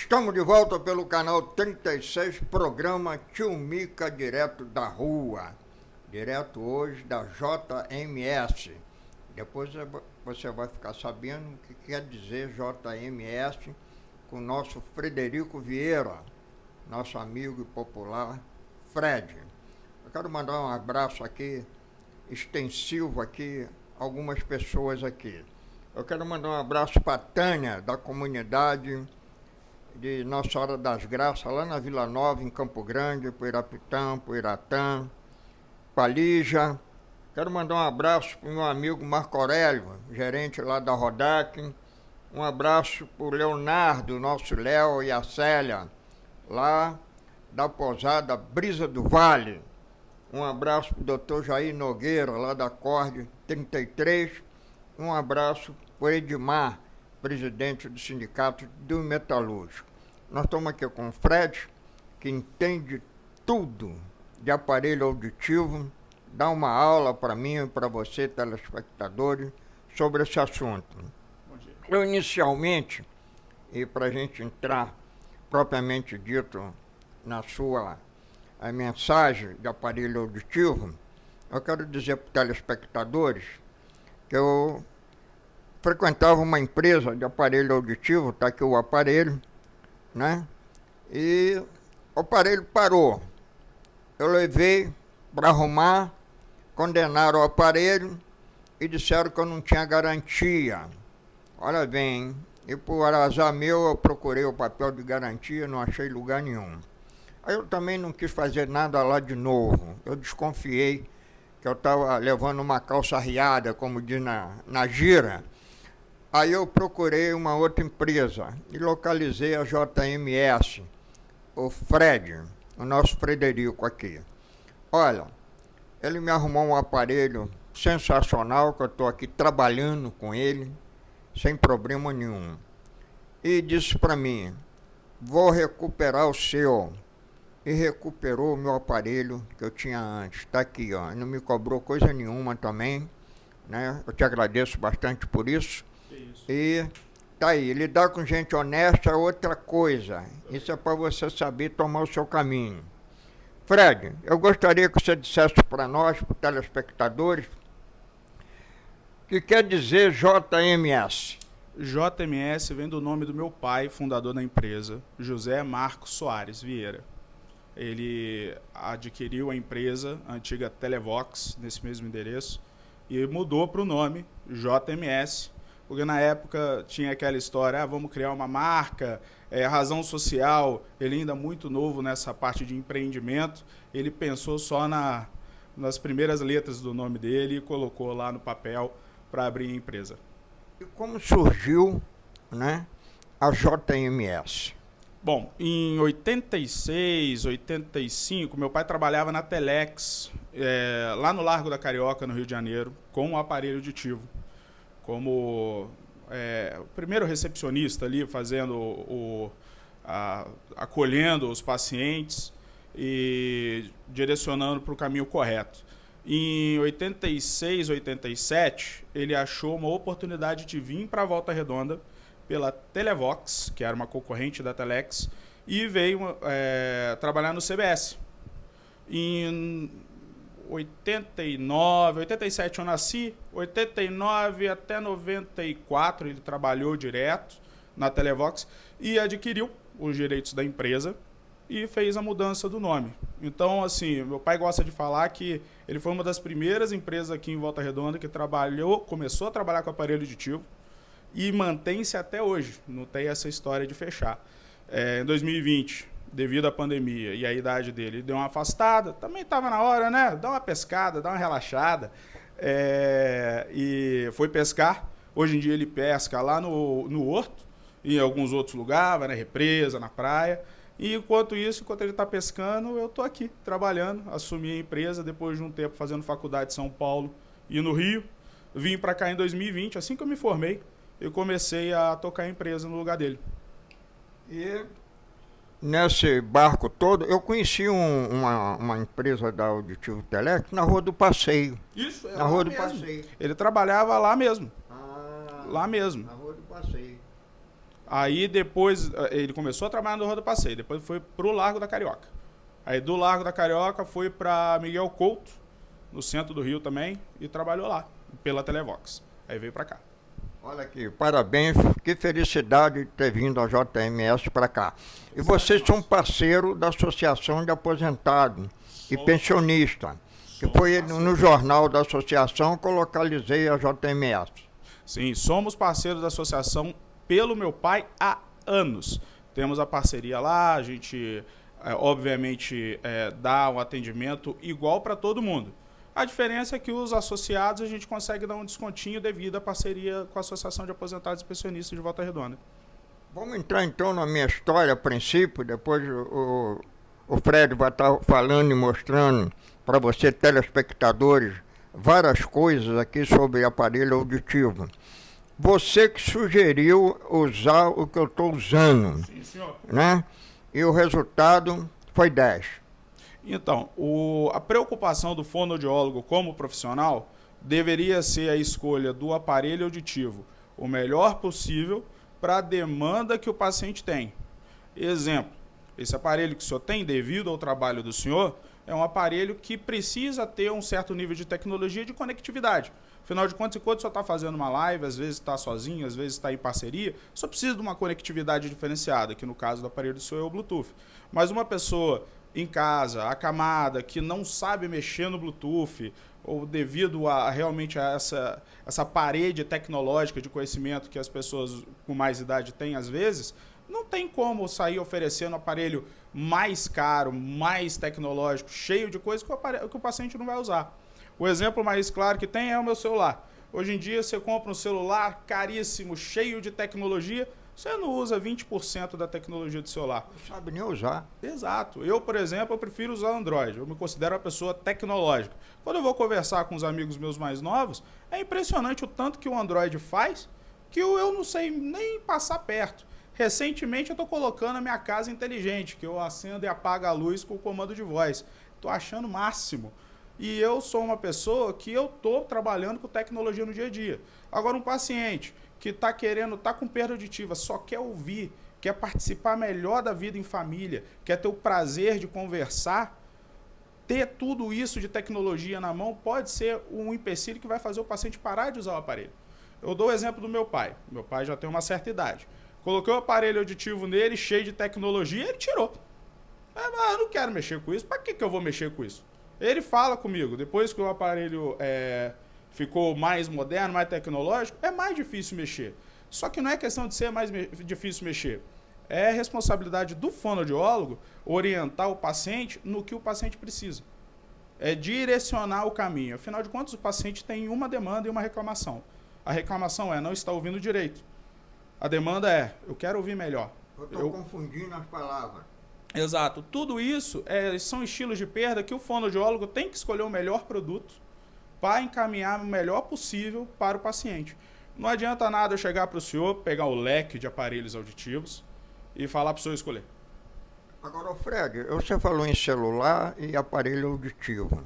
Estamos de volta pelo canal 36, programa Tio Mica, direto da rua. Direto hoje da JMS. Depois você vai ficar sabendo o que quer dizer JMS com o nosso Frederico Vieira, nosso amigo e popular Fred. Eu quero mandar um abraço aqui, extensivo aqui, algumas pessoas aqui. Eu quero mandar um abraço para a Tânia, da comunidade de Nossa Senhora das Graças, lá na Vila Nova, em Campo Grande, Poeirapitã, Poeiratã, Palija. Quero mandar um abraço para o meu amigo Marco Aurélio, gerente lá da Rodac. Um abraço para o Leonardo, nosso Léo, e a Célia, lá da pousada Brisa do Vale. Um abraço para o doutor Jair Nogueira, lá da Corde 33. Um abraço para o Edmar, presidente do Sindicato do Metalúrgico. Nós estamos aqui com o Fred, que entende tudo de aparelho auditivo, dá uma aula para mim e para você, telespectadores, sobre esse assunto. Eu, inicialmente, e para a gente entrar propriamente dito na sua a mensagem de aparelho auditivo, eu quero dizer para os telespectadores que eu frequentava uma empresa de aparelho auditivo, está aqui o aparelho, né? E o aparelho parou. Eu levei para arrumar, condenaram o aparelho e disseram que eu não tinha garantia. Olha bem, e por azar meu eu procurei o papel de garantia, não achei lugar nenhum. Aí eu também não quis fazer nada lá de novo. Eu desconfiei que eu estava levando uma calça riada, como diz na gira. Aí eu procurei uma outra empresa e localizei a JMS, o Fred, o nosso Frederico aqui. Olha, ele me arrumou um aparelho sensacional, que eu estou aqui trabalhando com ele, sem problema nenhum. E disse para mim, vou recuperar o seu. E recuperou o meu aparelho que eu tinha antes. Está aqui, ó. Não me cobrou coisa nenhuma também, né? Eu te agradeço bastante por isso. E tá aí, lidar com gente honesta é outra coisa. Isso é para você saber tomar o seu caminho. Fred, eu gostaria que você dissesse para nós, para os telespectadores, o que quer dizer JMS. JMS vem do nome do meu pai, fundador da empresa, José Marcos Soares Vieira. Ele adquiriu a empresa, a antiga Televox, nesse mesmo endereço, e mudou para o nome JMS, porque na época tinha aquela história, vamos criar uma marca, razão social. Ele ainda muito novo nessa parte de empreendimento, ele pensou só nas primeiras letras do nome dele e colocou lá no papel para abrir a empresa. E como surgiu, né, a JMS? Bom, em 86, 85, meu pai trabalhava na Telex, lá no Largo da Carioca, no Rio de Janeiro, com um aparelho auditivo. Como o primeiro recepcionista ali, fazendo acolhendo os pacientes e direcionando para o caminho correto. Em 86, 87, ele achou uma oportunidade de vir para a Volta Redonda pela Televox, que era uma concorrente da Telex, e veio trabalhar no CBS. Em 89, 87 eu nasci, 89 até 94 ele trabalhou direto na Televox e adquiriu os direitos da empresa e fez a mudança do nome. Então, assim, meu pai gosta de falar que ele foi uma das primeiras empresas aqui em Volta Redonda que começou a trabalhar com aparelho auditivo e mantém-se até hoje, não tem essa história de fechar. Em 2020, devido à pandemia e à idade dele, deu uma afastada, também estava na hora, né? Dá uma pescada, dá uma relaxada, e foi pescar. Hoje em dia ele pesca lá no Horto e em alguns outros lugares, vai na represa, na praia. E enquanto ele está pescando, eu estou aqui trabalhando, assumi a empresa depois de um tempo fazendo faculdade em São Paulo e no Rio. Vim para cá em 2020, assim que eu me formei, eu comecei a tocar a empresa no lugar dele. E nesse barco todo, eu conheci uma empresa da Auditivo Telex na Rua do Passeio. Isso, na Rua do Passeio. Ele trabalhava lá mesmo. Ah, lá mesmo. Na Rua do Passeio. Aí depois ele começou a trabalhar no Rua do Passeio, depois foi pro Largo da Carioca. Aí do Largo da Carioca foi para Miguel Couto, no centro do Rio também, e trabalhou lá, pela Televox. Aí veio para cá. Olha aqui, parabéns, que felicidade de ter vindo a JMS para cá. E vocês são parceiro da Associação de Aposentados e Pensionistas, que foi no jornal da associação que eu localizei a JMS. Sim, somos parceiros da associação pelo meu pai há anos. Temos a parceria lá, a gente, obviamente, dá um atendimento igual para todo mundo. A diferença é que os associados a gente consegue dar um descontinho devido à parceria com a Associação de Aposentados e Pensionistas de Volta Redonda. Vamos entrar então na minha história a princípio, depois o Fred vai estar falando e mostrando para você, telespectadores, várias coisas aqui sobre aparelho auditivo. Você que sugeriu usar o que eu estou usando, Sim, senhor. né? E o resultado foi 10. Então, a preocupação do fonoaudiólogo como profissional deveria ser a escolha do aparelho auditivo o melhor possível para a demanda que o paciente tem. Exemplo, esse aparelho que o senhor tem, devido ao trabalho do senhor, é um aparelho que precisa ter um certo nível de tecnologia e de conectividade. Afinal de contas, enquanto o senhor está fazendo uma live, às vezes está sozinho, às vezes está em parceria, só precisa de uma conectividade diferenciada, que no caso do aparelho do senhor é o Bluetooth. Mas uma pessoa em casa, acamada, que não sabe mexer no Bluetooth, ou devido a realmente a essa parede tecnológica de conhecimento que as pessoas com mais idade têm às vezes, não tem como sair oferecendo um aparelho mais caro, mais tecnológico, cheio de coisas que o paciente não vai usar. O exemplo mais claro que tem é o meu celular. Hoje em dia você compra um celular caríssimo, cheio de tecnologia, você não usa 20% da tecnologia do celular. Não sabe nem usar. Exato. Eu, por exemplo, eu prefiro usar Android. Eu me considero uma pessoa tecnológica. Quando eu vou conversar com os amigos meus mais novos, é impressionante o tanto que o Android faz que eu não sei nem passar perto. Recentemente eu estou colocando a minha casa inteligente, que eu acendo e apago a luz com o comando de voz. Estou achando o máximo. E eu sou uma pessoa que eu estou trabalhando com tecnologia no dia a dia. Agora, um paciente que está querendo, está com perda auditiva, só quer ouvir, quer participar melhor da vida em família, quer ter o prazer de conversar, ter tudo isso de tecnologia na mão pode ser um empecilho que vai fazer o paciente parar de usar o aparelho. Eu dou o exemplo do meu pai. Meu pai já tem uma certa idade. Coloquei o aparelho auditivo nele, cheio de tecnologia, ele tirou. Mas eu não quero mexer com isso, para que eu vou mexer com isso? Ele fala comigo, depois que o aparelho ficou mais moderno, mais tecnológico, é mais difícil mexer. Só que não é questão de ser mais difícil mexer. É responsabilidade do fonoaudiólogo orientar o paciente no que o paciente precisa. É direcionar o caminho. Afinal de contas, o paciente tem uma demanda e uma reclamação. A reclamação é, não está ouvindo direito. A demanda é, eu quero ouvir melhor. Eu estou confundindo as palavras. Exato. Tudo isso são estilos de perda que o fonoaudiólogo tem que escolher o melhor produto para encaminhar o melhor possível para o paciente. Não adianta nada eu chegar para o senhor, pegar o leque de aparelhos auditivos e falar para o senhor escolher. Agora, Fred, você falou em celular e aparelho auditivo.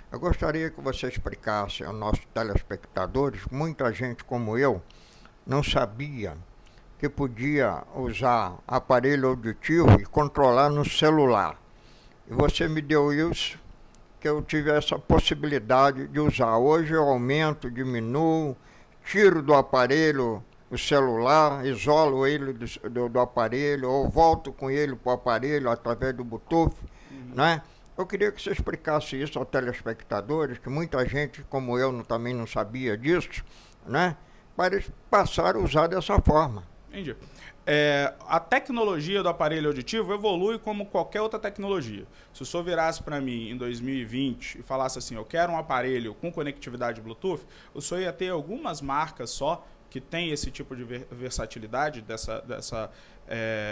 Eu gostaria que você explicasse aos nossos telespectadores, muita gente como eu não sabia que podia usar aparelho auditivo e controlar no celular. E você me deu isso, que eu tive essa possibilidade de usar. Hoje eu aumento, diminuo, tiro do aparelho o celular, isolo ele do aparelho, ou volto com ele para o aparelho através do Bluetooth, né? Eu queria que você explicasse isso aos telespectadores, que muita gente como eu também não sabia disso, né? Para eles passarem a usar dessa forma. Entendi. A tecnologia do aparelho auditivo evolui como qualquer outra tecnologia. Se o senhor virasse para mim em 2020 e falasse assim, eu quero um aparelho com conectividade Bluetooth, o senhor ia ter algumas marcas só que tem esse tipo de versatilidade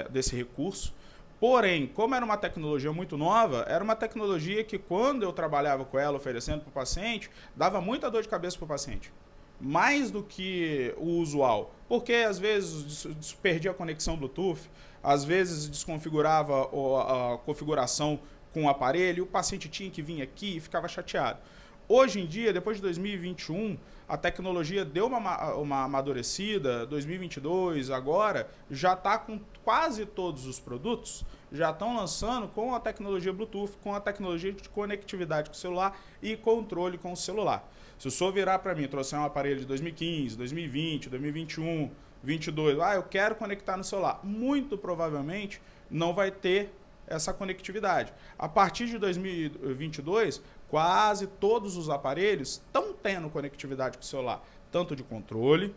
desse recurso. Porém, como era uma tecnologia muito nova, era uma tecnologia que quando eu trabalhava com ela, oferecendo para o paciente, dava muita dor de cabeça para o paciente. Mais do que o usual, porque às vezes perdia a conexão Bluetooth, às vezes desconfigurava a configuração com o aparelho, o paciente tinha que vir aqui e ficava chateado. Hoje em dia, depois de 2021, a tecnologia deu uma amadurecida. 2022, agora, já está com quase todos os produtos, já estão lançando com a tecnologia Bluetooth, com a tecnologia de conectividade com o celular e controle com o celular. Se o senhor virar para mim e trouxer um aparelho de 2015, 2020, 2021, 2022, eu quero conectar no celular, muito provavelmente não vai ter essa conectividade. A partir de 2022, quase todos os aparelhos estão tendo conectividade com o celular, tanto de controle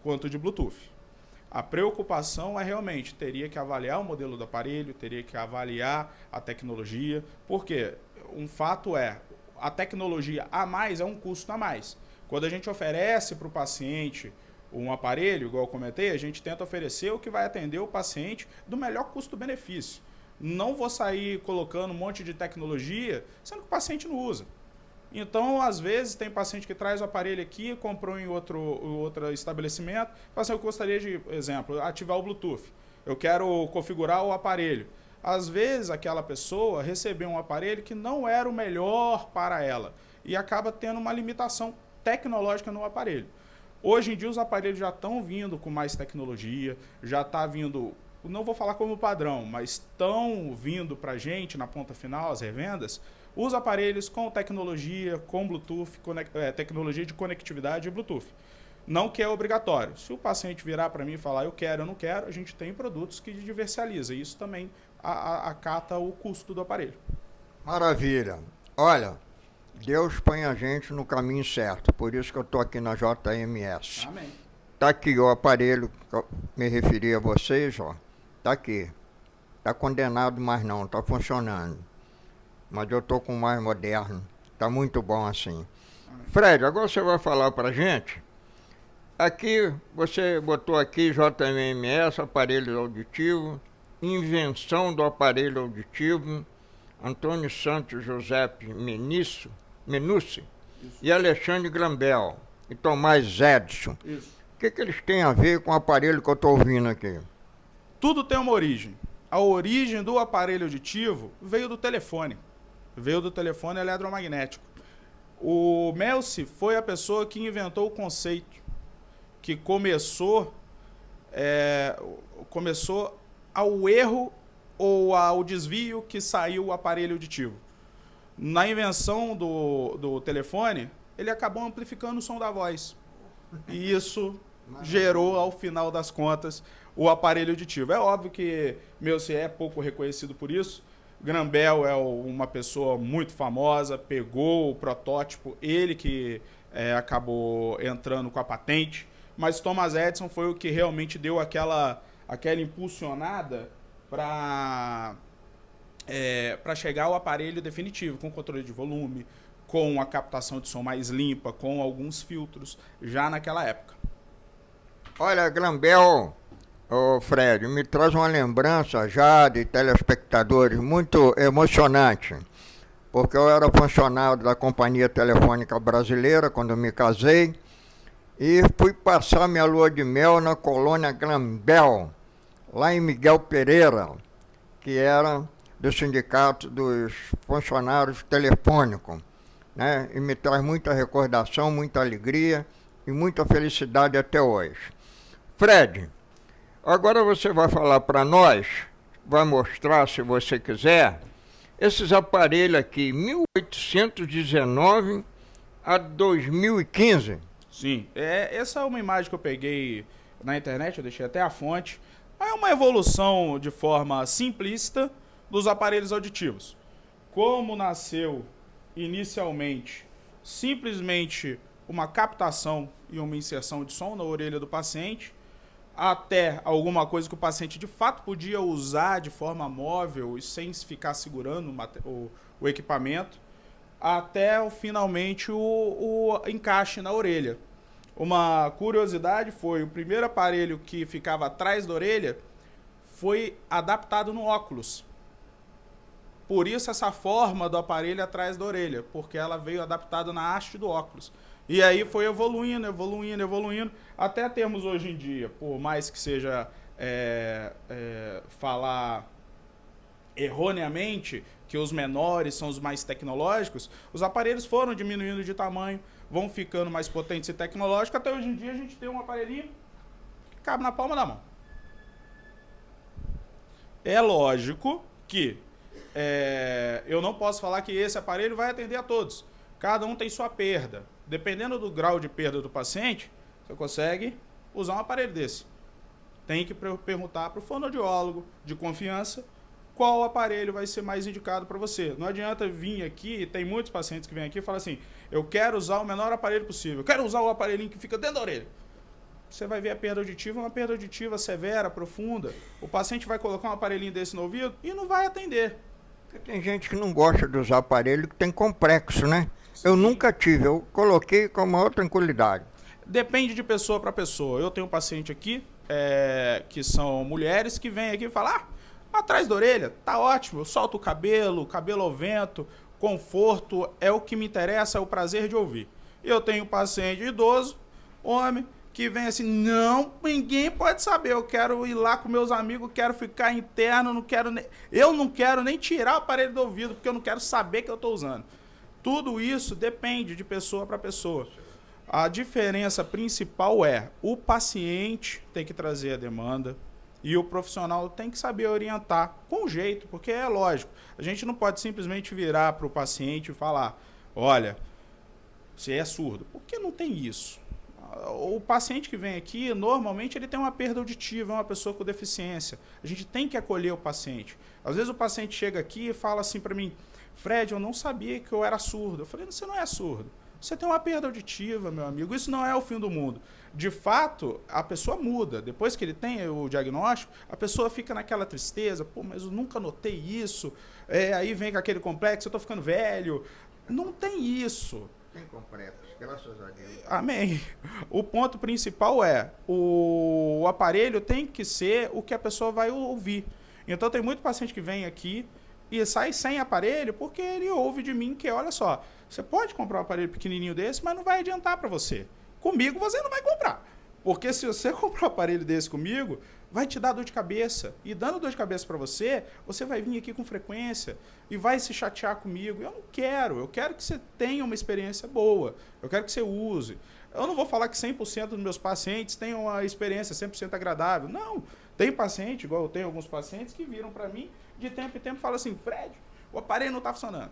quanto de Bluetooth. A preocupação é realmente, teria que avaliar o modelo do aparelho, teria que avaliar a tecnologia, porque um fato é, a tecnologia a mais é um custo a mais. Quando a gente oferece para o paciente um aparelho, igual eu comentei, a gente tenta oferecer o que vai atender o paciente do melhor custo-benefício. Não vou sair colocando um monte de tecnologia, sendo que o paciente não usa. Então, às vezes, tem paciente que traz o aparelho aqui, comprou em outro estabelecimento, fala assim, eu gostaria de, exemplo, ativar o Bluetooth. Eu quero configurar o aparelho. Às vezes, aquela pessoa recebeu um aparelho que não era o melhor para ela e acaba tendo uma limitação tecnológica no aparelho. Hoje em dia, os aparelhos já estão vindo com mais tecnologia, já está vindo, não vou falar como padrão, mas estão vindo para a gente, na ponta final, as revendas, os aparelhos com tecnologia, com Bluetooth, tecnologia de conectividade e Bluetooth. Não que é obrigatório. Se o paciente virar para mim e falar eu quero, eu não quero, a gente tem produtos que diversializa. Isso também acata o custo do aparelho. Maravilha. Olha, Deus põe a gente no caminho certo. Por isso que eu estou aqui na JMS. Amém. Tá aqui o aparelho que eu me referi a vocês, ó. Tá aqui. Tá condenado, mas não, tá funcionando. Mas eu tô com o mais moderno. Tá muito bom assim. Amém. Fred, agora você vai falar pra gente. Aqui, você botou aqui JMS, aparelho auditivo, invenção do aparelho auditivo, Antônio Santos Giuseppe Menucci e Alexandre Grambel e Tomás Edson. Isso. O que eles têm a ver com o aparelho que eu estou ouvindo aqui? Tudo tem uma origem. A origem do aparelho auditivo veio do telefone. Veio do telefone eletromagnético. O Melzi foi a pessoa que inventou o conceito, que começou ao erro ou ao desvio que saiu o aparelho auditivo. Na invenção do telefone, ele acabou amplificando o som da voz. E isso gerou, ao final das contas, o aparelho auditivo. É óbvio que Melzi é pouco reconhecido por isso. Grambel é uma pessoa muito famosa, pegou o protótipo, ele que acabou entrando com a patente, mas Thomas Edison foi o que realmente deu aquela impulsionada para chegar ao aparelho definitivo, com controle de volume, com a captação de som mais limpa, com alguns filtros, já naquela época. Olha, Grambel, Fred, me traz uma lembrança já de telespectadores muito emocionante, porque eu era funcionário da Companhia Telefônica Brasileira quando eu me casei e fui passar minha lua de mel na colônia Grambel, lá em Miguel Pereira, que era do Sindicato dos Funcionários Telefônicos, né? E me traz muita recordação, muita alegria e muita felicidade até hoje. Fred, agora você vai falar para nós, vai mostrar, se você quiser, esses aparelhos aqui, 1819 a 2015. Sim, essa é uma imagem que eu peguei na internet, eu deixei até a fonte. É uma evolução de forma simplista dos aparelhos auditivos. Como nasceu inicialmente simplesmente uma captação e uma inserção de som na orelha do paciente, até alguma coisa que o paciente de fato podia usar de forma móvel e sem ficar segurando o equipamento, até finalmente o encaixe na orelha. Uma curiosidade foi, o primeiro aparelho que ficava atrás da orelha foi adaptado no óculos. Por isso essa forma do aparelho atrás da orelha, porque ela veio adaptada na haste do óculos. E aí foi evoluindo, até termos hoje em dia, por mais que seja falar erroneamente, que os menores são os mais tecnológicos, os aparelhos foram diminuindo de tamanho, vão ficando mais potentes e tecnológicos, até hoje em dia a gente tem um aparelhinho que cabe na palma da mão. É lógico que eu não posso falar que esse aparelho vai atender a todos. Cada um tem sua perda. Dependendo do grau de perda do paciente, você consegue usar um aparelho desse. Tem que perguntar para o fonoaudiólogo de confiança qual aparelho vai ser mais indicado para você. Não adianta vir aqui, tem muitos pacientes que vêm aqui e falam assim, eu quero usar o menor aparelho possível, eu quero usar o aparelhinho que fica dentro da orelha. Você vai ver a perda auditiva, uma perda auditiva severa, profunda. O paciente vai colocar um aparelhinho desse no ouvido e não vai atender. Porque tem gente que não gosta de usar aparelho que tem complexo, né? Sim. Eu nunca tive, eu coloquei com a maior tranquilidade. Depende de pessoa para pessoa. Eu tenho um paciente aqui, que são mulheres, que vêm aqui e falam, atrás da orelha, tá ótimo, eu solto o cabelo ao vento, conforto, é o que me interessa, é o prazer de ouvir. Eu tenho um paciente idoso, homem, que vem assim, não, ninguém pode saber, eu quero ir lá com meus amigos, quero ficar interno, eu não quero nem tirar o aparelho do ouvido, porque eu não quero saber que eu estou usando. Tudo isso depende de pessoa para pessoa. A diferença principal é, o paciente tem que trazer a demanda e o profissional tem que saber orientar com jeito, porque é lógico, a gente não pode simplesmente virar para o paciente e falar, olha, você é surdo, porque não tem isso. O paciente que vem aqui, normalmente ele tem uma perda auditiva, é uma pessoa com deficiência. A gente tem que acolher o paciente. Às vezes o paciente chega aqui e fala assim para mim, Fred, eu não sabia que eu era surdo. Eu falei, você não é surdo. Você tem uma perda auditiva, meu amigo. Isso não é o fim do mundo. De fato, a pessoa muda. Depois que ele tem o diagnóstico, a pessoa fica naquela tristeza. Pô, mas eu nunca notei isso. Aí vem com aquele complexo, eu tô ficando velho. Não tem isso. Tem complexo, graças a Deus. Amém. O ponto principal é, o aparelho tem que ser o que a pessoa vai ouvir. Então tem muito paciente que vem aqui e sai sem aparelho porque ele ouve de mim que, olha só, você pode comprar um aparelho pequenininho desse, mas não vai adiantar para você. Comigo você não vai comprar. Porque se você comprar um aparelho desse comigo, vai te dar dor de cabeça. E dando dor de cabeça para você, você vai vir aqui com frequência e vai se chatear comigo. Eu não quero. Eu quero que você tenha uma experiência boa. Eu quero que você use. Eu não vou falar que 100% dos meus pacientes tenham uma experiência 100% agradável. Não. Tem paciente, igual eu tenho alguns pacientes, que viram para mim de tempo em tempo e falam assim, Fred, o aparelho não está funcionando.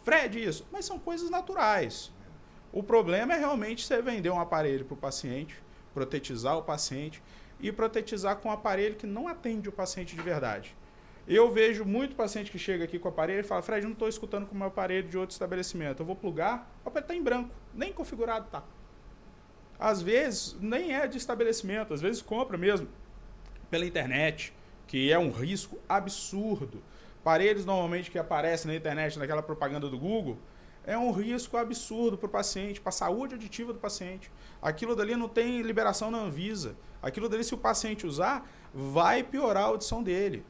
Fred, isso. Mas são coisas naturais. O problema é realmente você vender um aparelho para o paciente, protetizar o paciente e protetizar com um aparelho que não atende o paciente de verdade. Eu vejo muito paciente que chega aqui com o aparelho e fala, Fred, eu não estou escutando com o meu aparelho de outro estabelecimento. Eu vou plugar, o aparelho está em branco, nem configurado está. Às vezes, nem é de estabelecimento, às vezes compra mesmo pela internet, que é um risco absurdo. Aparelhos normalmente que aparecem na internet, naquela propaganda do Google, é um risco absurdo para o paciente, para a saúde auditiva do paciente. Aquilo dali não tem liberação na Anvisa. Aquilo dali, se o paciente usar, vai piorar a audição dele.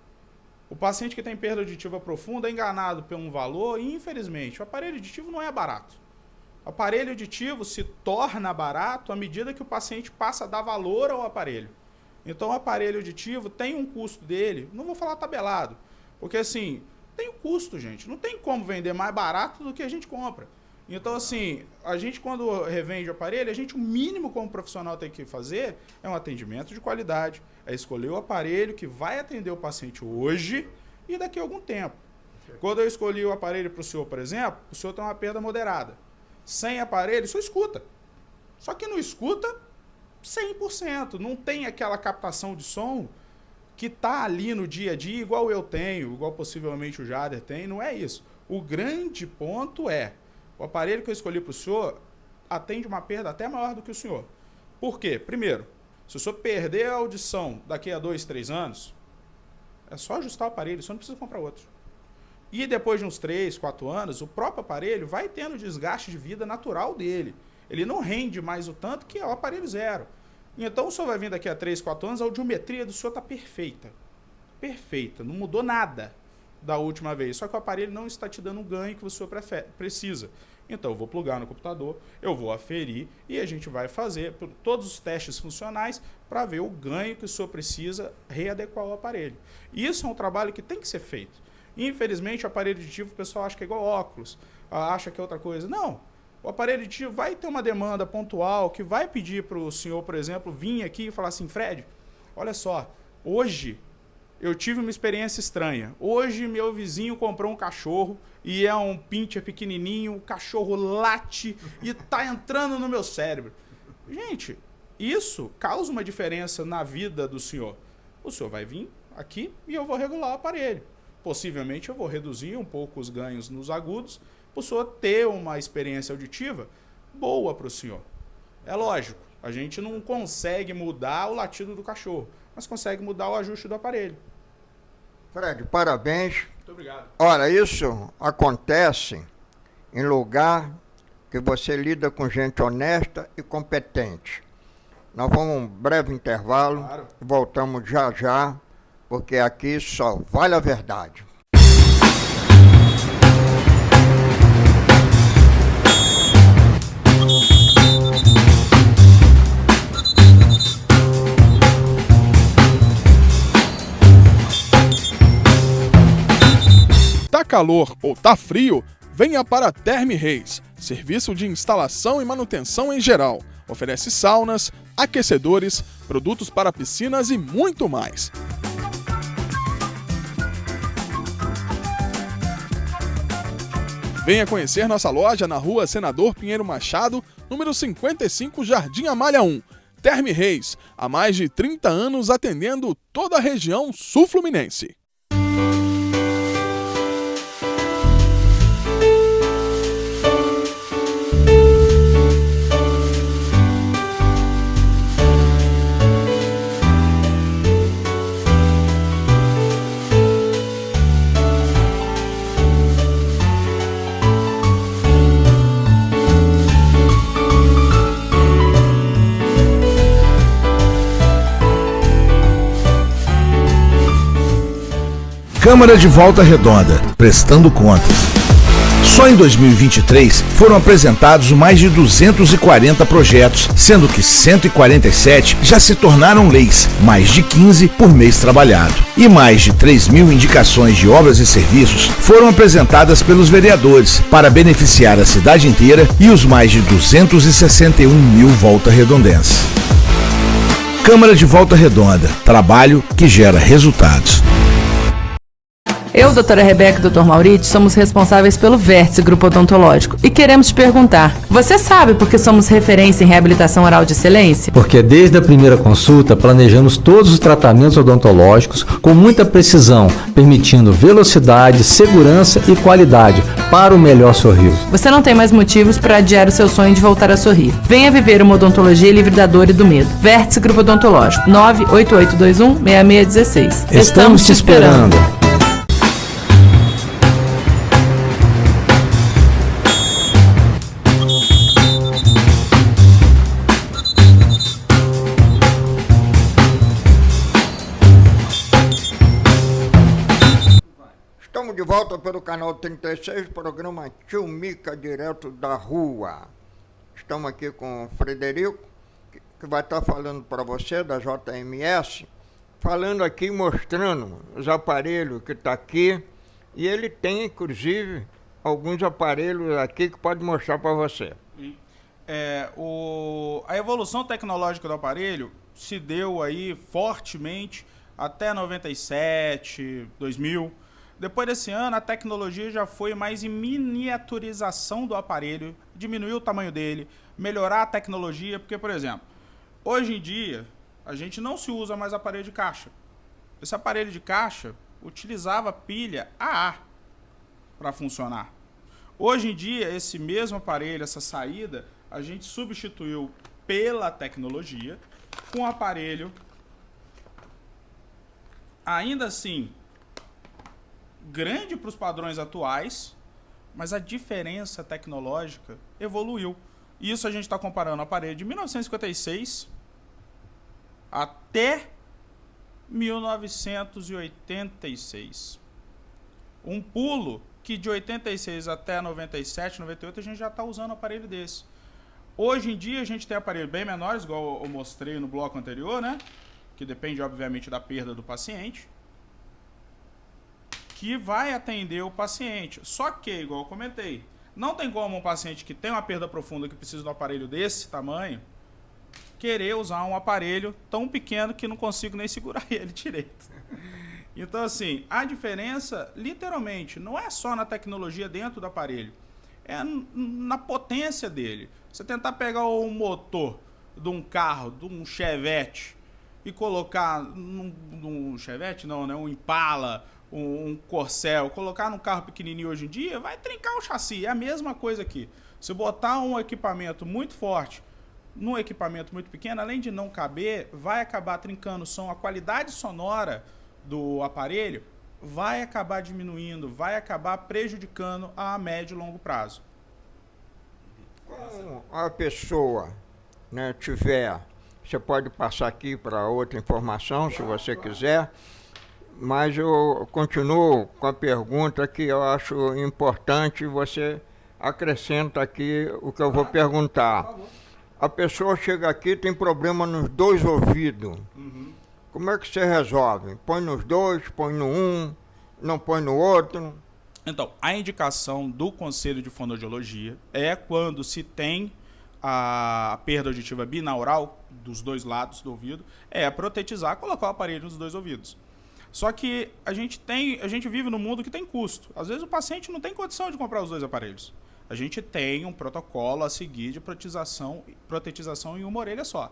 O paciente que tem perda auditiva profunda é enganado por um valor e, infelizmente, o aparelho auditivo não é barato. O aparelho auditivo se torna barato à medida que o paciente passa a dar valor ao aparelho. Então, o aparelho auditivo tem um custo dele, não vou falar tabelado, porque assim, tem um custo, gente. Não tem como vender mais barato do que a gente compra. Então, assim, a gente quando revende o aparelho, o mínimo como profissional tem que fazer é um atendimento de qualidade, é escolher o aparelho que vai atender o paciente hoje e daqui a algum tempo. Quando eu escolhi o aparelho para o senhor, por exemplo, o senhor tem uma perda moderada. Sem aparelho, o senhor escuta. Só que não escuta 100%. Não tem aquela captação de som que está ali no dia a dia, igual eu tenho, igual possivelmente o Jader tem, não é isso. O grande ponto é, o aparelho que eu escolhi para o senhor atende uma perda até maior do que o senhor. Por quê? Primeiro, se o senhor perder a audição daqui a 2, 3 anos, é só ajustar o aparelho, o senhor não precisa comprar outro. E depois de uns 3, 4 anos, o próprio aparelho vai tendo desgaste de vida natural dele. Ele não rende mais o tanto que é o aparelho zero. Então o senhor vai vir daqui a 3, 4 anos, a audiometria do senhor está perfeita. Perfeita, não mudou nada da última vez. Só que o aparelho não está te dando o ganho que o senhor precisa. Então eu vou plugar no computador, eu vou aferir e a gente vai fazer todos os testes funcionais para ver o ganho que o senhor precisa readequar o aparelho. Isso é um trabalho que tem que ser feito. Infelizmente, o aparelho aditivo, o pessoal acha que é igual óculos, acha que é outra coisa. Não, o aparelho aditivo vai ter uma demanda pontual que vai pedir para o senhor, por exemplo, vir aqui e falar assim, Fred, olha só, hoje eu tive uma experiência estranha. Hoje meu vizinho comprou um cachorro e é um pincher pequenininho, o cachorro late e tá entrando no meu cérebro. Gente, isso causa uma diferença na vida do senhor. O senhor vai vir aqui e eu vou regular o aparelho. Possivelmente eu vou reduzir um pouco os ganhos nos agudos, para o senhor ter uma experiência auditiva boa para o senhor. É lógico, a gente não consegue mudar o latido do cachorro, mas consegue mudar o ajuste do aparelho. Fred, parabéns. Muito obrigado. Ora, isso acontece em lugar que você lida com gente honesta e competente. Nós vamos a um breve intervalo, Claro. Voltamos já já, porque aqui só vale a verdade. Tá calor ou tá frio? Venha para a Terme Reis, serviço de instalação e manutenção em geral. Oferece saunas, aquecedores, produtos para piscinas e muito mais. Venha conhecer nossa loja na rua Senador Pinheiro Machado, número 55, Jardim Amália 1. Terme Reis, há mais de 30 anos atendendo toda a região sul-fluminense. Câmara de Volta Redonda, prestando contas. Só em 2023 foram apresentados mais de 240 projetos, sendo que 147 já se tornaram leis, mais de 15 por mês trabalhado. E mais de 3.000 indicações de obras e serviços foram apresentadas pelos vereadores para beneficiar a cidade inteira e os mais de 261.000 volta-redondenses. Câmara de Volta Redonda, trabalho que gera resultados. Eu, doutora Rebeca e Dr. Maurício, somos responsáveis pelo Vértice Grupo Odontológico e queremos te perguntar, você sabe por que somos referência em reabilitação oral de excelência? Porque desde a primeira consulta planejamos todos os tratamentos odontológicos com muita precisão, permitindo velocidade, segurança e qualidade para o melhor sorriso. Você não tem mais motivos para adiar o seu sonho de voltar a sorrir. Venha viver uma odontologia livre da dor e do medo. Vértice Grupo Odontológico, 98821-6616. Estamos te esperando. Estamos de volta pelo canal 36, programa Tio Mica, direto da rua. Estamos aqui com o Frederico, que vai estar falando para você da JMS, falando aqui, mostrando os aparelhos que está aqui, e ele tem, inclusive, alguns aparelhos aqui que pode mostrar para você. A evolução tecnológica do aparelho se deu aí fortemente até 97, 2000. Depois desse ano, a tecnologia já foi mais em miniaturização do aparelho, diminuir o tamanho dele, melhorar a tecnologia, porque, por exemplo, hoje em dia, a gente não se usa mais aparelho de caixa. Esse aparelho de caixa utilizava pilha AA para funcionar. Hoje em dia, esse mesmo aparelho, essa saída, a gente substituiu pela tecnologia com um aparelho, ainda assim, grande para os padrões atuais, mas a diferença tecnológica evoluiu. Isso a gente está comparando o aparelho de 1956 até 1986. Um pulo que de 86 até 97, 98 a gente já está usando um aparelho desse. Hoje em dia a gente tem aparelhos bem menores, igual eu mostrei no bloco anterior, né? Que depende obviamente da perda do paciente. que vai atender o paciente. Só que, igual eu comentei, não tem como um paciente que tem uma perda profunda, que precisa de um aparelho desse tamanho, querer usar um aparelho tão pequeno que não consigo nem segurar ele direito. Então, assim, a diferença, literalmente, não é só na tecnologia dentro do aparelho, é na potência dele. Você tentar pegar o motor de um carro, de um Chevette, e colocar num Chevette, não, né? Um Impala, um Corcel, colocar num carro pequenininho hoje em dia, vai trincar o chassi. É a mesma coisa aqui. Se botar um equipamento muito forte num equipamento muito pequeno, além de não caber, vai acabar trincando o som. A qualidade sonora do aparelho vai acabar diminuindo, vai acabar prejudicando a médio e longo prazo. Como a pessoa, né, tiver, você pode passar aqui para outra informação, se você quiser, mas eu continuo com a pergunta que eu acho importante, você acrescenta aqui o que eu vou perguntar. A pessoa chega aqui, tem problema nos dois ouvidos. Como é que você resolve? Põe nos dois, põe no um, não põe no outro? Então, a indicação do Conselho de Fonoaudiologia é quando se tem a perda auditiva binaural dos dois lados do ouvido, é protetizar, colocar o aparelho nos dois ouvidos. Só que a gente vive num mundo que tem custo. Às vezes o paciente não tem condição de comprar os dois aparelhos. A gente tem um protocolo a seguir de protetização em uma orelha só.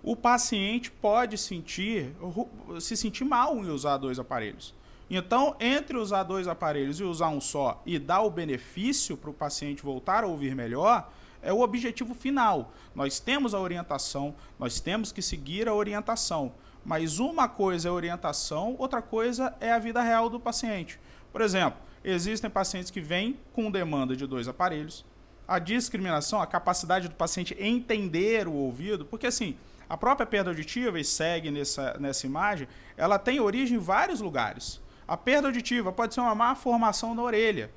O paciente pode se sentir mal em usar dois aparelhos. Então, entre usar dois aparelhos e usar um só e dar o benefício para o paciente voltar a ouvir melhor, é o objetivo final. Nós temos a orientação, nós temos que seguir a orientação. Mas uma coisa é a orientação, outra coisa é a vida real do paciente. Por exemplo, existem pacientes que vêm com demanda de dois aparelhos. A discriminação, a capacidade do paciente entender o ouvido, porque assim, a própria perda auditiva, e segue nessa imagem, ela tem origem em vários lugares. A perda auditiva pode ser uma má formação da orelha.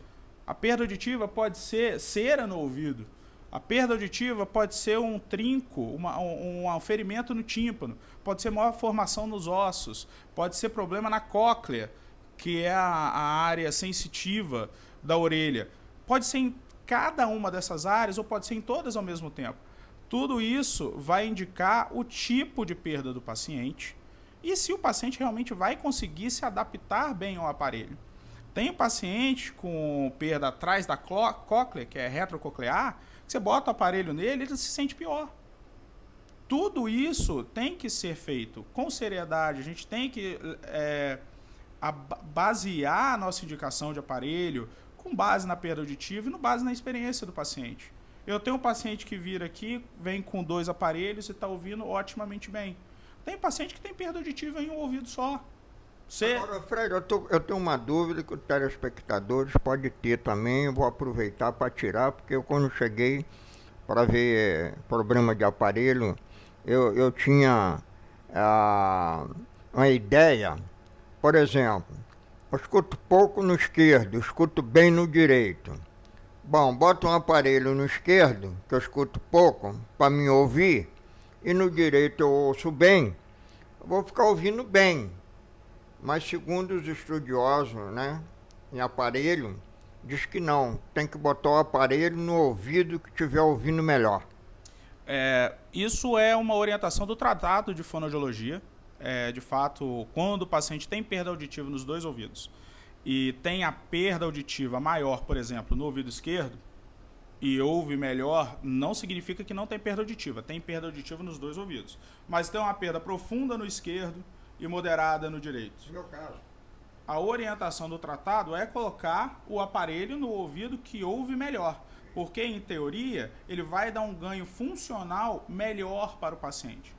A perda auditiva pode ser cera no ouvido. A perda auditiva pode ser um trinco, um ferimento no tímpano. Pode ser maior formação nos ossos. Pode ser problema na cóclea, que é a área sensitiva da orelha. Pode ser em cada uma dessas áreas ou pode ser em todas ao mesmo tempo. Tudo isso vai indicar o tipo de perda do paciente e se o paciente realmente vai conseguir se adaptar bem ao aparelho. Tem paciente com perda atrás da cóclea, que é retrococlear, que você bota o aparelho nele e ele se sente pior. Tudo isso tem que ser feito com seriedade. A gente tem que basear a nossa indicação de aparelho com base na perda auditiva e com base na experiência do paciente. Eu tenho um paciente que vira aqui, vem com dois aparelhos e está ouvindo otimamente bem. Tem paciente que tem perda auditiva em um ouvido só. Agora, Fred, eu tenho uma dúvida que os telespectadores podem ter também, eu vou aproveitar para tirar, porque eu quando cheguei para ver problema de aparelho, eu tinha uma ideia, por exemplo, eu escuto pouco no esquerdo, eu escuto bem no direito. Bom, bota um aparelho no esquerdo, que eu escuto pouco, para me ouvir, e no direito eu ouço bem, eu vou ficar ouvindo bem. Mas segundo os estudiosos, né, em aparelho, diz que não, tem que botar o aparelho no ouvido que estiver ouvindo melhor. Isso é uma orientação do Tratado de Fonoaudiologia. De fato, quando o paciente tem perda auditiva nos dois ouvidos e tem a perda auditiva maior, por exemplo, no ouvido esquerdo, e ouve melhor, não significa que não tem perda auditiva. Tem perda auditiva nos dois ouvidos. Mas tem uma perda profunda no esquerdo e moderada no direito. No meu caso. A orientação do tratado é colocar o aparelho no ouvido que ouve melhor. Porque, em teoria, ele vai dar um ganho funcional melhor para o paciente.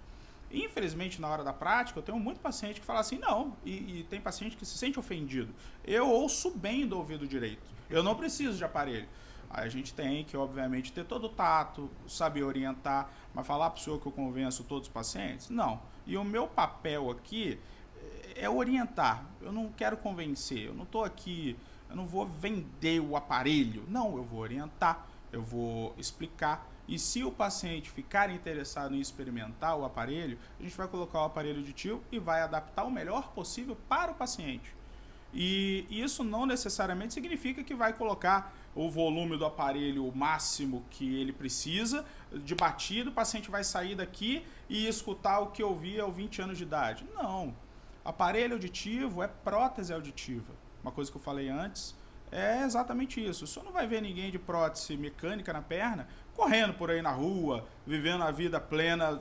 Infelizmente, na hora da prática, eu tenho muito paciente que fala assim, não, e tem paciente que se sente ofendido. Eu ouço bem do ouvido direito, eu não preciso de aparelho. Aí a gente tem que, obviamente, ter todo o tato, saber orientar, mas falar para o senhor que eu convenço todos os pacientes? Não. E o meu papel aqui é orientar, eu não quero convencer, eu não estou aqui, eu não vou vender o aparelho, não, eu vou orientar, eu vou explicar. E se o paciente ficar interessado em experimentar o aparelho, a gente vai colocar o aparelho auditivo e vai adaptar o melhor possível para o paciente. E isso não necessariamente significa que vai colocar o volume do aparelho máximo que ele precisa, de batida, o paciente vai sair daqui e escutar o que ouvia aos 20 anos de idade. Não. Aparelho auditivo é prótese auditiva. Uma coisa que eu falei antes é exatamente isso. O senhor não vai ver ninguém de prótese mecânica na perna correndo por aí na rua, vivendo a vida plena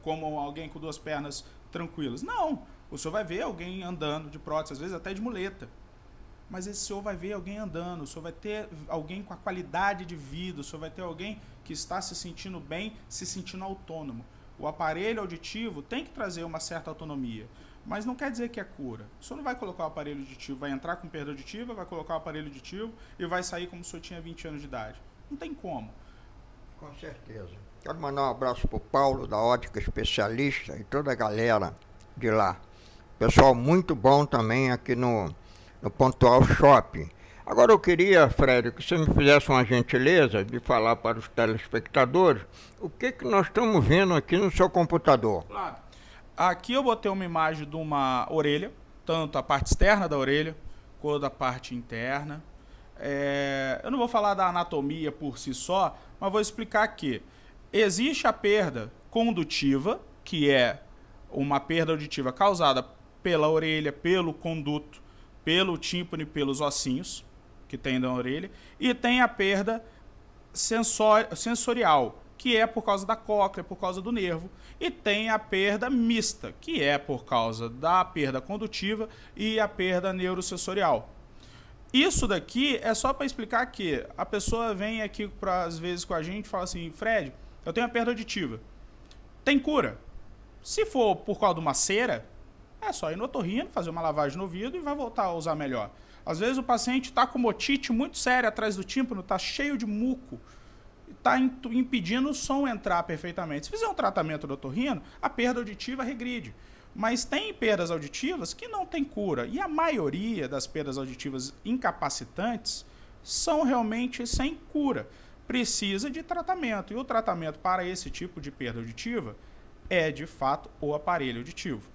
como alguém com 2 pernas tranquilas. Não. O senhor vai ver alguém andando de prótese, às vezes até de muleta. Mas esse senhor vai ver alguém andando, o senhor vai ter alguém com a qualidade de vida, o senhor vai ter alguém que está se sentindo bem, se sentindo autônomo. O aparelho auditivo tem que trazer uma certa autonomia, mas não quer dizer que é cura. O senhor não vai colocar o aparelho auditivo, vai entrar com perda auditiva, vai colocar o aparelho auditivo e vai sair como se o senhor tinha 20 anos de idade. Não tem como. Com certeza. Quero mandar um abraço para o Paulo, da Ótica Especialista, e toda a galera de lá. Pessoal muito bom também aqui no Pontual Shopping. Agora eu queria, Fred, que você me fizesse uma gentileza de falar para os telespectadores o que nós estamos vendo aqui no seu computador. Claro. Aqui eu botei uma imagem de uma orelha, tanto a parte externa da orelha quanto a parte interna. Eu não vou falar da anatomia por si só, mas vou explicar que existe a perda condutiva, que é uma perda auditiva causada pela orelha, pelo conduto, pelo tímpano e pelos ossinhos que tem na orelha, e tem a perda sensorial, que é por causa da cóclea, por causa do nervo, e tem a perda mista, que é por causa da perda condutiva e a perda neurosensorial. Isso daqui é só para explicar que a pessoa vem aqui, às vezes, com a gente e fala assim, Fred, eu tenho a perda auditiva. Tem cura? Se for por causa de uma cera, é só ir no otorrino, fazer uma lavagem no ouvido e vai voltar a usar melhor. Às vezes o paciente está com otite muito séria atrás do tímpano, está cheio de muco, está impedindo o som entrar perfeitamente. Se fizer um tratamento do otorrino, a perda auditiva regride. Mas tem perdas auditivas que não tem cura. E a maioria das perdas auditivas incapacitantes são realmente sem cura. Precisa de tratamento. E o tratamento para esse tipo de perda auditiva é, de fato, o aparelho auditivo.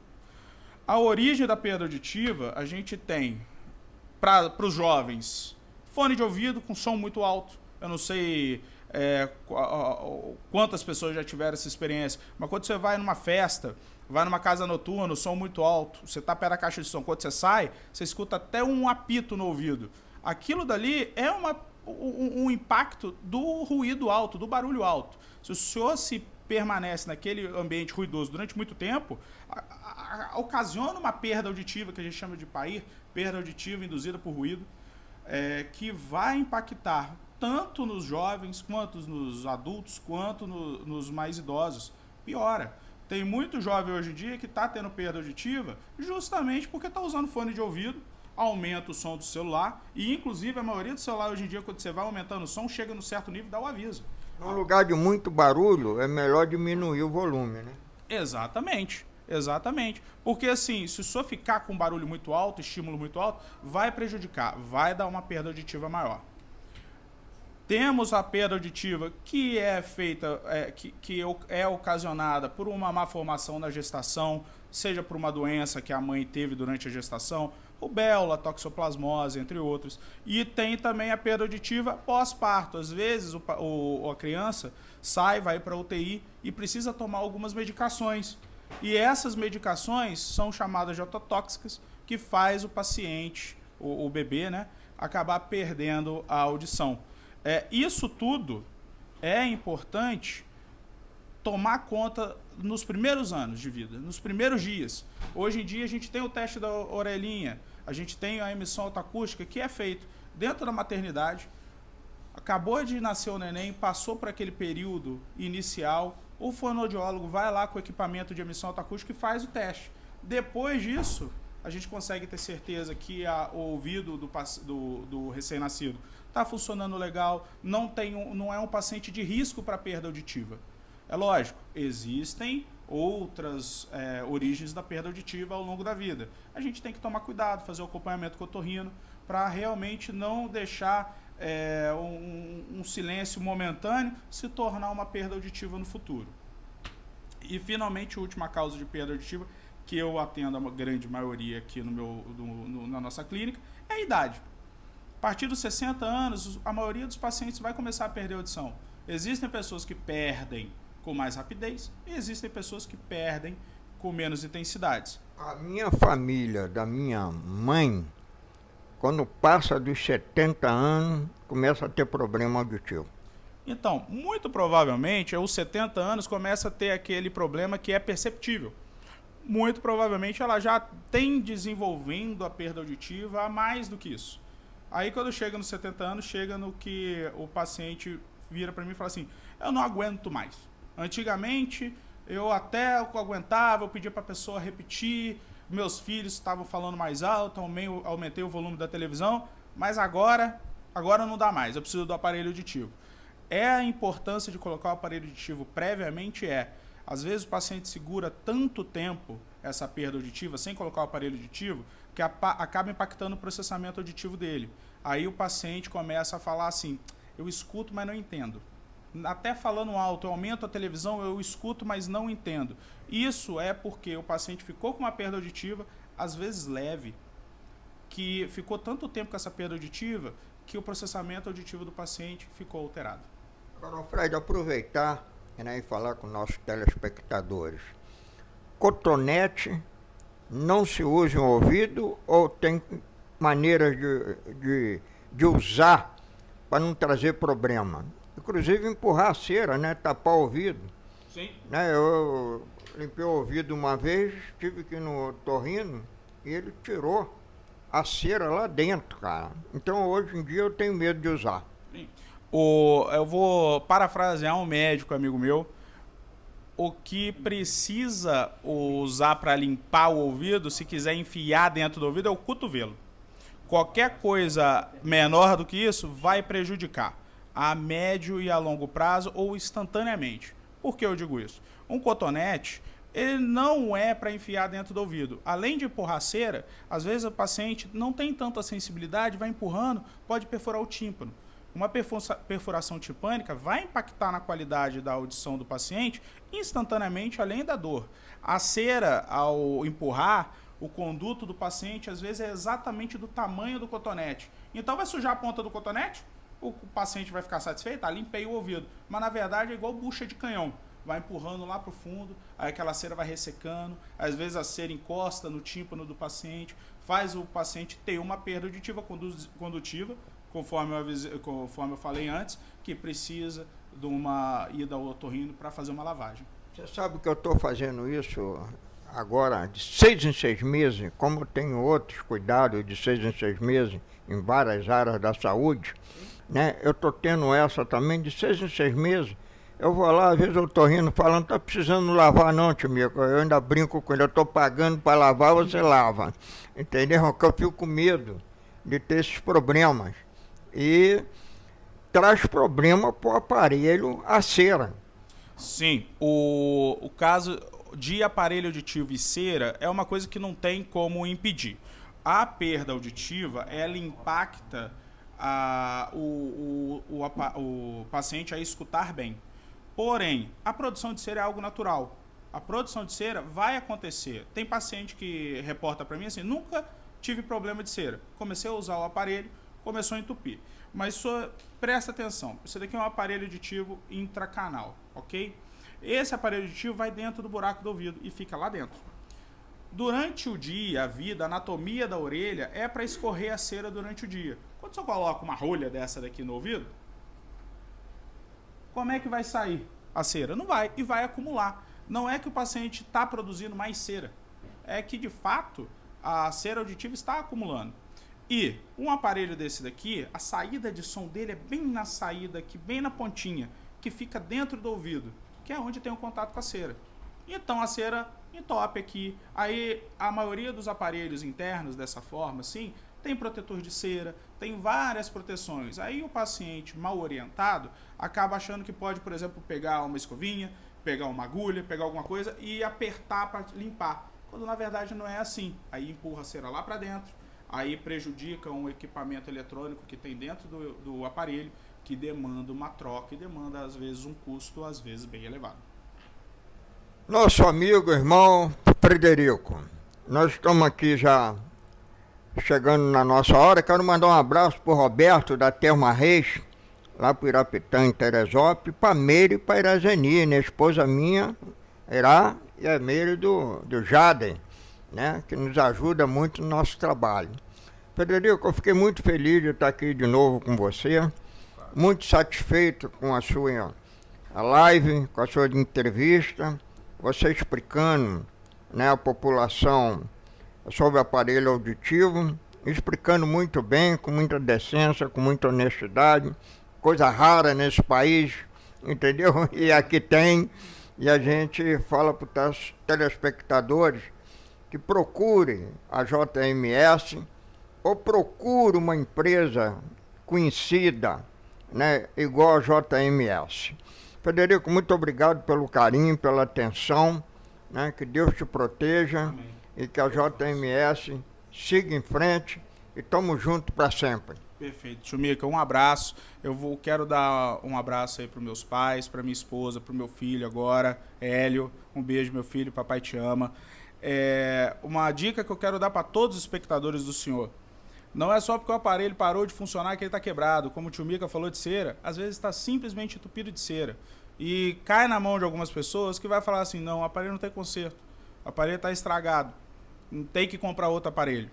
A origem da perda auditiva, a gente tem, para os jovens, fone de ouvido com som muito alto. Eu não sei quantas pessoas já tiveram essa experiência, mas quando você vai numa festa, vai numa casa noturna, o som muito alto, você está perto da caixa de som, quando você sai, você escuta até um apito no ouvido. Aquilo dali é um impacto do ruído alto, do barulho alto. Se o senhor se permanece naquele ambiente ruidoso durante muito tempo, ocasiona uma perda auditiva, que a gente chama de PAIR, perda auditiva induzida por ruído, que vai impactar tanto nos jovens, quanto nos adultos, quanto nos mais idosos. Piora. Tem muito jovem hoje em dia que está tendo perda auditiva justamente porque está usando fone de ouvido, aumenta o som do celular, e inclusive a maioria do celular hoje em dia, quando você vai aumentando o som, chega no certo nível e dá o aviso. Num lugar de muito barulho, é melhor diminuir o volume, né? Exatamente. Exatamente. Porque assim, se o senhor ficar com barulho muito alto, estímulo muito alto, vai prejudicar, vai dar uma perda auditiva maior. Temos a perda auditiva que é feita, que é ocasionada por uma má formação na gestação, seja por uma doença que a mãe teve durante a gestação, rubéola, toxoplasmose, entre outros. E tem também a perda auditiva pós-parto. Às vezes a criança vai para a UTI e precisa tomar algumas medicações. E essas medicações são chamadas de ototóxicas, que faz o paciente, o bebê, né, acabar perdendo a audição. Isso tudo é importante tomar conta nos primeiros anos de vida, nos primeiros dias. Hoje em dia a gente tem o teste da orelhinha, a gente tem a emissão autoacústica, que é feito dentro da maternidade. Acabou de nascer o neném, passou por aquele período inicial, o fonoaudiólogo vai lá com o equipamento de emissão autoacústica e faz o teste. Depois disso, a gente consegue ter certeza que o ouvido do recém-nascido está funcionando legal, não é um paciente de risco para perda auditiva. É lógico, existem outras origens da perda auditiva ao longo da vida. A gente tem que tomar cuidado, fazer o acompanhamento com o otorrino, para realmente não deixar um silêncio momentâneo se tornar uma perda auditiva no futuro. E, finalmente, a última causa de perda auditiva, que eu atendo a grande maioria aqui na nossa clínica, é a idade. A partir dos 60 anos, a maioria dos pacientes vai começar a perder a audição. Existem pessoas que perdem com mais rapidez e existem pessoas que perdem com menos intensidades. A minha família, da minha mãe, quando passa dos 70 anos, começa a ter problema auditivo. Então, muito provavelmente, aos 70 anos, começa a ter aquele problema que é perceptível. Muito provavelmente, ela já tem desenvolvendo a perda auditiva a mais do que isso. Aí, quando chega nos 70 anos, chega no que o paciente vira para mim e fala assim, eu não aguento mais. Antigamente, eu até aguentava, eu pedia para a pessoa repetir, meus filhos estavam falando mais alto, aumentei o volume da televisão, mas agora não dá mais, eu preciso do aparelho auditivo. A importância de colocar o aparelho auditivo previamente às vezes o paciente segura tanto tempo essa perda auditiva sem colocar o aparelho auditivo que acaba impactando o processamento auditivo dele. Aí o paciente começa a falar assim, eu escuto, mas não entendo. Até falando alto, eu aumento a televisão, eu escuto, mas não entendo. Isso é porque o paciente ficou com uma perda auditiva, às vezes leve, que ficou tanto tempo com essa perda auditiva que o processamento auditivo do paciente ficou alterado. Agora, Fred, aproveitar, né, e falar com nossos telespectadores. Cotonete não se usa no ouvido ou tem maneiras de usar para não trazer problema? Inclusive empurrar a cera, né? Tapar o ouvido. Sim. Né, eu limpei o ouvido uma vez, tive que ir no otorrino e ele tirou a cera lá dentro, cara. Então hoje em dia eu tenho medo de usar. Sim. Eu vou parafrasear um médico amigo meu. O que precisa usar para limpar o ouvido, se quiser enfiar dentro do ouvido, é o cotovelo. Qualquer coisa menor do que isso vai prejudicar a médio e a longo prazo ou instantaneamente. Por que eu digo isso? Um cotonete, ele não é para enfiar dentro do ouvido. Além de empurrar cera, às vezes o paciente não tem tanta sensibilidade, vai empurrando, pode perfurar o tímpano. Uma perfuração timpânica vai impactar na qualidade da audição do paciente instantaneamente, além da dor. A cera, ao empurrar, o conduto do paciente, às vezes, é exatamente do tamanho do cotonete. Então, vai sujar a ponta do cotonete, o paciente vai ficar satisfeito, limpei o ouvido. Mas, na verdade, é igual bucha de canhão. Vai empurrando lá para o fundo, aí aquela cera vai ressecando, às vezes a cera encosta no tímpano do paciente, faz o paciente ter uma perda auditiva condutiva, conforme eu falei antes, que precisa de uma ida ao otorrino para fazer uma lavagem. Você sabe que eu estou fazendo isso agora de 6 em 6 meses, como eu tenho outros cuidados de 6 em 6 meses em várias áreas da saúde, né? Eu estou tendo essa também de 6 em 6 meses. Eu vou lá, às vezes eu estou rindo, falando, não está precisando lavar não, tio Mico. Eu ainda brinco com ele, eu estou pagando para lavar, você lava. Entendeu? Porque eu fico com medo de ter esses problemas. E traz problema para o aparelho a cera. Sim, o caso de aparelho auditivo e cera é uma coisa que não tem como impedir. A perda auditiva, ela impacta o paciente a escutar bem. Porém, a produção de cera é algo natural. A produção de cera vai acontecer. Tem paciente que reporta para mim assim, nunca tive problema de cera. Comecei a usar o aparelho, começou a entupir. Mas só presta atenção, isso daqui é um aparelho auditivo intracanal, ok? Esse aparelho auditivo vai dentro do buraco do ouvido e fica lá dentro. Durante o dia, a vida, a anatomia da orelha é para escorrer a cera durante o dia. Quando você coloca uma rolha dessa daqui no ouvido, como é que vai sair a cera? Não vai, e vai acumular. Não é que o paciente está produzindo mais cera, é que de fato a cera auditiva está acumulando. E um aparelho desse daqui, a saída de som dele é bem na saída aqui, bem na pontinha, que fica dentro do ouvido, que é onde tem o contato com a cera. Então a cera entope aqui. Aí a maioria dos aparelhos internos dessa forma, assim, tem protetor de cera, tem várias proteções. Aí o paciente mal orientado acaba achando que pode, por exemplo, pegar uma escovinha, pegar uma agulha, pegar alguma coisa e apertar para limpar. Quando na verdade não é assim. Aí empurra a cera lá para dentro. Aí prejudica um equipamento eletrônico que tem dentro do aparelho, que demanda uma troca e demanda, às vezes, um custo, às vezes, bem elevado. Nosso amigo, irmão Frederico, nós estamos aqui já chegando na nossa hora. Quero mandar um abraço pro Roberto da Terma Reis, lá pro Irapitã, em Teresópolis, pra Meire e pra Irazeni, né? Esposa minha, Irá, e a Meire do Jaden, né? Que nos ajuda muito no nosso trabalho. Frederico, eu fiquei muito feliz de estar aqui de novo com você, muito satisfeito com a sua live, com a sua entrevista, você explicando, né, a população sobre o aparelho auditivo, explicando muito bem, com muita decência, com muita honestidade, coisa rara nesse país, entendeu? E aqui tem, e a gente fala para os telespectadores que procure a JMS ou procure uma empresa conhecida, né, igual a JMS. Frederico, muito obrigado pelo carinho, pela atenção, né, que Deus te proteja. Amém. E que a JMS siga em frente e estamos juntos para sempre. Perfeito. Tio Mica, um abraço. Quero dar um abraço aí para os meus pais, para minha esposa, para o meu filho agora, Hélio. Um beijo, meu filho, papai te ama. Uma dica que eu quero dar para todos os espectadores do senhor. Não é só porque o aparelho parou de funcionar que ele está quebrado. Como o tio Mica falou de cera, às vezes está simplesmente entupido de cera. E cai na mão de algumas pessoas que vai falar assim, não, o aparelho não tem conserto. O aparelho está estragado. Não tem que comprar outro aparelho.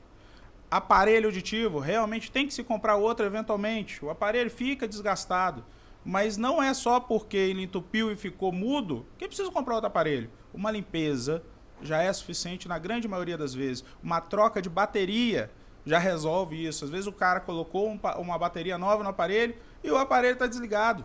Aparelho auditivo, realmente tem que se comprar outro eventualmente. O aparelho fica desgastado. Mas não é só porque ele entupiu e ficou mudo que precisa comprar outro aparelho. Uma limpeza já é suficiente na grande maioria das vezes. Uma troca de bateria já resolve isso. Às vezes o cara colocou uma bateria nova no aparelho e o aparelho está desligado.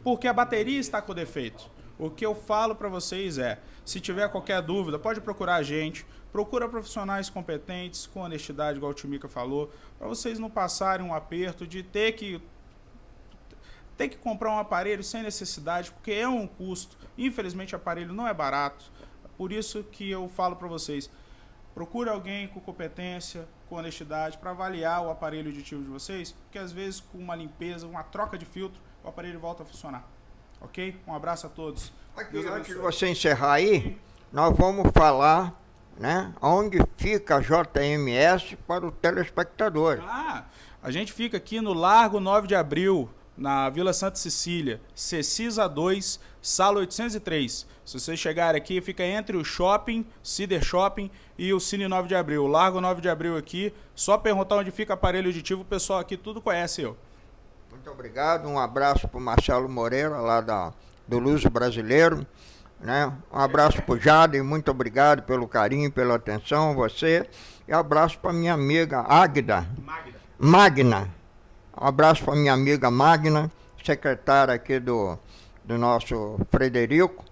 Porque a bateria está com defeito. O que eu falo para vocês é, se tiver qualquer dúvida, pode procurar a gente, procura profissionais competentes, com honestidade, igual o tio Mica falou, para vocês não passarem um aperto de ter que comprar um aparelho sem necessidade, porque é um custo. Infelizmente, o aparelho não é barato. Por isso que eu falo para vocês, procure alguém com competência, com honestidade, para avaliar o aparelho auditivo de vocês, porque às vezes com uma limpeza, uma troca de filtro, o aparelho volta a funcionar. Ok? Um abraço a todos. Aqui, antes de você encerrar aí, nós vamos falar, né, onde fica a JMS para o telespectador. A gente fica aqui no Largo 9 de Abril, na Vila Santa Cecília, Cecisa 2, sala 803. Se vocês chegarem aqui, fica entre o shopping, Cider Shopping e o Cine 9 de Abril. O Largo 9 de Abril aqui, só perguntar onde fica o aparelho auditivo, o pessoal aqui tudo conhece eu. Muito obrigado, um abraço para o Marcelo Moreira, lá do Luso Brasileiro, né? Um abraço para o Jaden, muito obrigado pelo carinho, pela atenção, você. E um abraço para minha amiga Magna. Um abraço para minha amiga Magna, secretária aqui do nosso Frederico,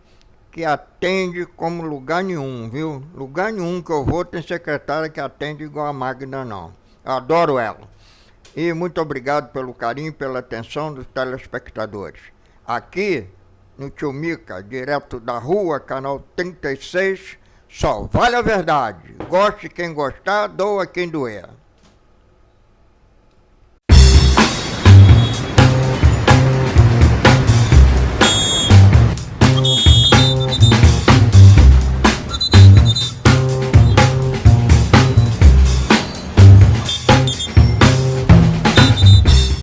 que atende como lugar nenhum, viu? Lugar nenhum que eu vou tem secretária que atende igual a Magna, não. Eu adoro ela. E muito obrigado pelo carinho, pela atenção dos telespectadores. Aqui, no Tio Mica, direto da rua, canal 36, só vale a verdade. Goste quem gostar, doa quem doer.